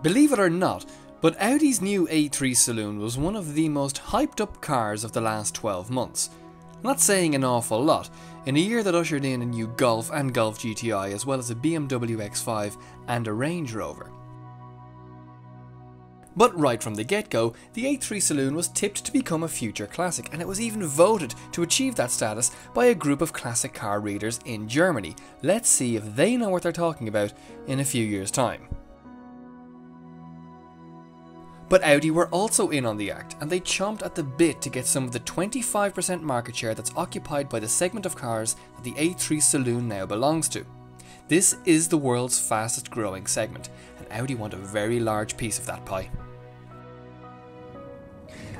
Believe it or not, but Audi's new A3 Saloon was one of the most hyped up cars of the last 12 months. Not saying an awful lot, in a year that ushered in a new Golf and Golf GTI as well as a BMW X5 and a Range Rover. But right from the get-go, the A3 Saloon was tipped to become a future classic, and it was even voted to achieve that status by a group of classic car readers in Germany. Let's see if they know what they're talking about in a few years' time. But Audi were also in on the act, and they chomped at the bit to get some of the 25% market share that's occupied by the segment of cars that the A3 Saloon now belongs to. This is the world's fastest growing segment, and Audi want a very large piece of that pie.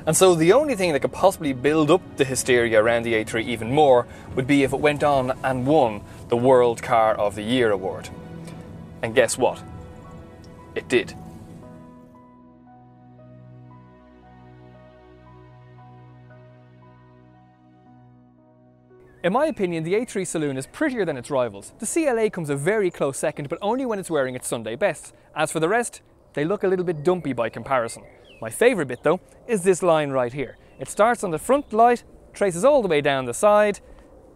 And so the only thing that could possibly build up the hysteria around the A3 even more would be if it went on and won the World Car of the Year award. And guess what? It did. In my opinion, the A3 Saloon is prettier than its rivals. The CLA comes a very close second, but only when it's wearing its Sunday best. As for the rest, they look a little bit dumpy by comparison. My favourite bit though is this line right here. It starts on the front light, traces all the way down the side,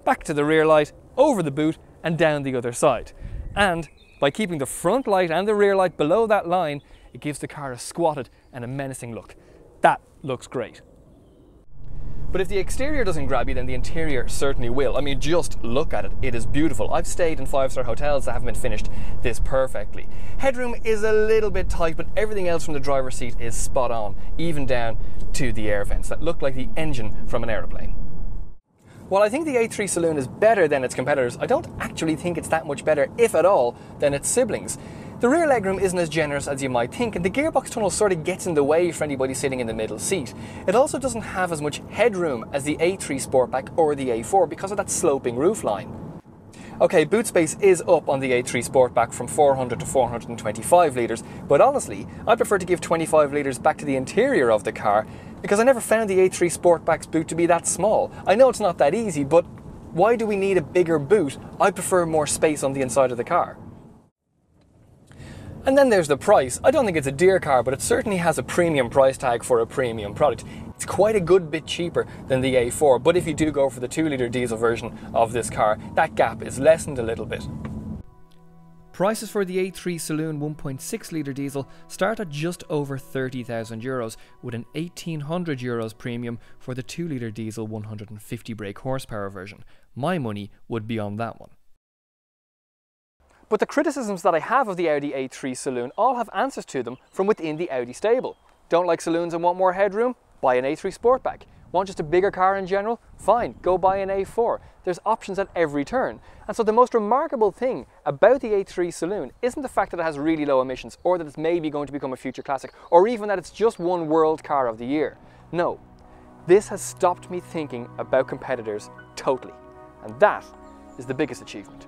back to the rear light, over the boot and down the other side. And by keeping the front light and the rear light below that line, it gives the car a squatted and a menacing look. That looks great. But if the exterior doesn't grab you, then the interior certainly will. I mean, just look at it. It is beautiful. I've stayed in 5-star hotels that haven't been finished this perfectly. Headroom is a little bit tight, but everything else from the driver's seat is spot on, even down to the air vents that look like the engine from an aeroplane. While I think the A3 Saloon is better than its competitors, I don't actually think it's that much better, if at all, than its siblings. The rear legroom isn't as generous as you might think, and the gearbox tunnel sort of gets in the way for anybody sitting in the middle seat. It also doesn't have as much headroom as the A3 Sportback or the A4 because of that sloping roofline. Okay, boot space is up on the A3 Sportback from 400 to 425 litres, but honestly, I prefer to give 25 litres back to the interior of the car because I never found the A3 Sportback's boot to be that small. I know it's not that easy, but why do we need a bigger boot? I prefer more space on the inside of the car. And then there's the price. I don't think it's a dear car, but it certainly has a premium price tag for a premium product. It's quite a good bit cheaper than the A4, but if you do go for the 2-litre diesel version of this car, that gap is lessened a little bit. Prices for the A3 Saloon 1.6-litre diesel start at just over €30,000, with an €1,800 premium for the 2-litre diesel 150 brake horsepower version. My money would be on that one. But the criticisms that I have of the Audi A3 Saloon all have answers to them from within the Audi stable. Don't like saloons and want more headroom? Buy an A3 Sportback. Want just a bigger car in general? Fine, go buy an A4. There's options at every turn. And so the most remarkable thing about the A3 Saloon isn't the fact that it has really low emissions, or that it's maybe going to become a future classic, or even that it's just won World Car of the Year. No, this has stopped me thinking about competitors totally. And that is the biggest achievement.